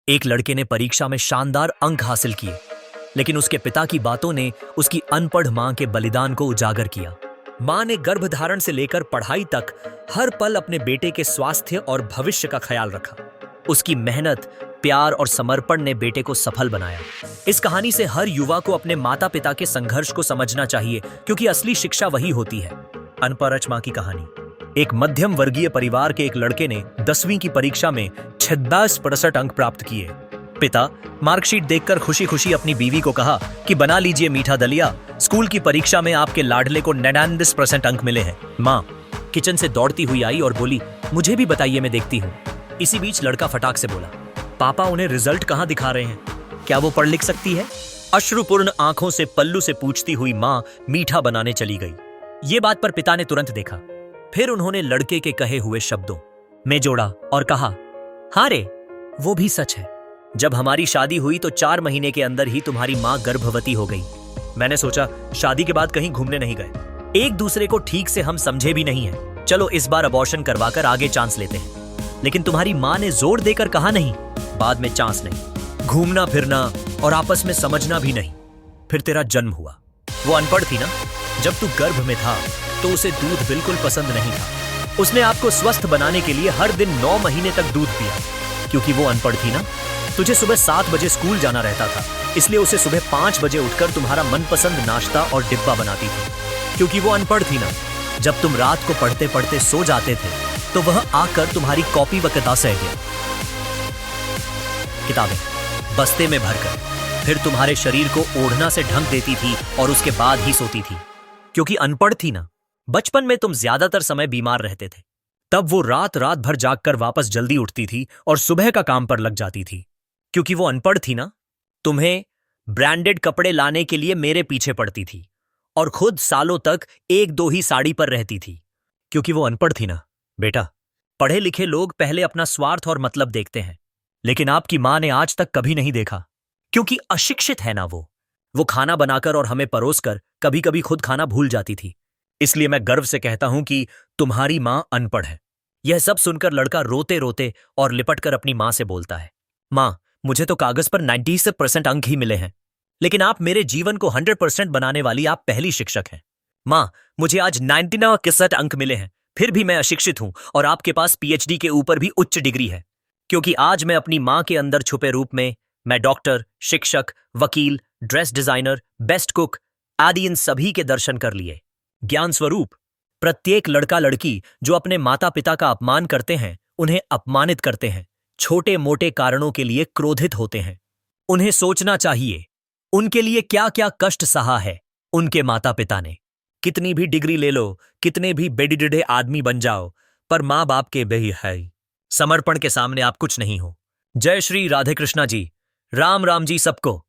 एक लड़के ने परीक्षा में शानदार अंक हासिल किए, लेकिन उसके पिता की बातों ने उसकी अनपढ़ मां के बलिदान को उजागर किया। मां ने गर्भधारण से लेकर पढ़ाई तक हर पल अपने बेटे के स्वास्थ्य और भविष्य का ख्याल रखा। उसकी मेहनत, प्यार और समर्पण ने बेटे को सफल बनाया। इस कहानी से हर युवा को अपने माता पिता के संघर्ष को समझना चाहिए, क्योंकि असली शिक्षा वही होती है। अनपढ़ मां की कहानी। एक मध्यम वर्गीय परिवार के एक लड़के ने 10वीं की परीक्षा में 66% अंक प्राप्त किए। पिता मार्कशीट देखकर खुशी खुशी अपनी बीवी को कहा कि बना लीजिए मीठा दलिया, स्कूल की परीक्षा में आपके लाडले को 99% अंक मिले हैं। माँ किचन से दौड़ती हुई आई और बोली, मुझे भी बताइए, मैं देखती हूँ। इसी बीच लड़का फटाक से बोला, पापा उन्हें रिजल्ट कहाँ दिखा रहे हैं, क्या वो पढ़ लिख सकती है? अश्रुपूर्ण आंखों से पल्लू से पूछती हुई माँ मीठा बनाने चली गई। ये बात पर पिता ने तुरंत देखा। फिर उन्होंने लड़के के कहे हुए शब्दों में जोड़ा और कहा, हाँ रे, वो भी सच है। जब हमारी शादी हुई तो 4 महीने के अंदर ही तुम्हारी माँ गर्भवती हो गई। मैंने सोचा शादी के बाद कहीं घूमने नहीं गए, एक दूसरे को ठीक से हम समझे भी नहीं है, चलो इस बार अबॉर्शन करवाकर आगे चांस लेते हैं। लेकिन तुम्हारी माँ ने जोर देकर कहा, नहीं, बाद में चांस नहीं, घूमना फिरना और आपस में समझना भी नहीं। फिर तेरा जन्म हुआ। वो अनपढ़ थी ना, जब तू गर्भ में था तो उसे दूध बिल्कुल पसंद नहीं था। उसने आपको स्वस्थ बनाने के लिए हर दिन 9 महीने तक दूध पिया। क्योंकि वो अनपढ़ थी ना, तुझे सुबह 7 बजे स्कूल जाना रहता था, इसलिए उसे सुबह 5 बजे उठकर तुम्हारा मनपसंद नाश्ता और डिब्बा बनाती थी। क्योंकि वो अनपढ़ थी ना, जब तुम रात को पढ़ते पढ़ते सो जाते थे तो वह आकर तुम्हारी कॉपी व किताब सह गया, किताबें बस्ते में भरकर फिर तुम्हारे शरीर को ओढ़ना से ढक देती थी और उसके बाद ही सोती थी। क्योंकि अनपढ़ थी ना, बचपन में तुम ज्यादातर समय बीमार रहते थे, तब वो रात रात भर जागकर वापस जल्दी उठती थी और सुबह का काम पर लग जाती थी। क्योंकि वो अनपढ़ थी ना, तुम्हें ब्रांडेड कपड़े लाने के लिए मेरे पीछे पड़ती थी और खुद सालों तक 1-2 ही साड़ी पर रहती थी। क्योंकि वो अनपढ़ थी ना। बेटा, पढ़े लिखे लोग पहले अपना स्वार्थ और मतलब देखते हैं, लेकिन आपकी मां ने आज तक कभी नहीं देखा। क्योंकि अशिक्षित है ना वो खाना बनाकर और हमें परोसकर कभी कभी खुद खाना भूल जाती थी। इसलिए मैं गर्व से कहता हूं कि तुम्हारी मां अनपढ़ है। यह सब सुनकर लड़का रोते रोते और लिपटकर अपनी मां से बोलता है, मां, मुझे तो कागज पर 90% अंक ही मिले हैं, लेकिन आप मेरे जीवन को 100% बनाने वाली आप पहली शिक्षक हैं। मां, मुझे आज 99% अंक मिले हैं, फिर भी मैं अशिक्षित हूं और आपके पास PhD के ऊपर भी उच्च डिग्री है। क्योंकि आज मैं अपनी मां के अंदर छुपे रूप में मैं डॉक्टर, शिक्षक, वकील, ड्रेस डिजाइनर, बेस्ट कुक आदि इन सभी के दर्शन कर लिए। ज्ञान स्वरूप प्रत्येक लड़का लड़की जो अपने माता पिता का अपमान करते हैं, उन्हें अपमानित करते हैं, छोटे मोटे कारणों के लिए क्रोधित होते हैं, उन्हें सोचना चाहिए उनके लिए क्या क्या कष्ट सहा है उनके माता पिता ने। कितनी भी डिग्री ले लो, कितने भी बेडिडे आदमी बन जाओ, पर माँ बाप के बेही है समर्पण के सामने आप कुछ नहीं हो। जय श्री राधे कृष्णा जी, राम राम जी सबको।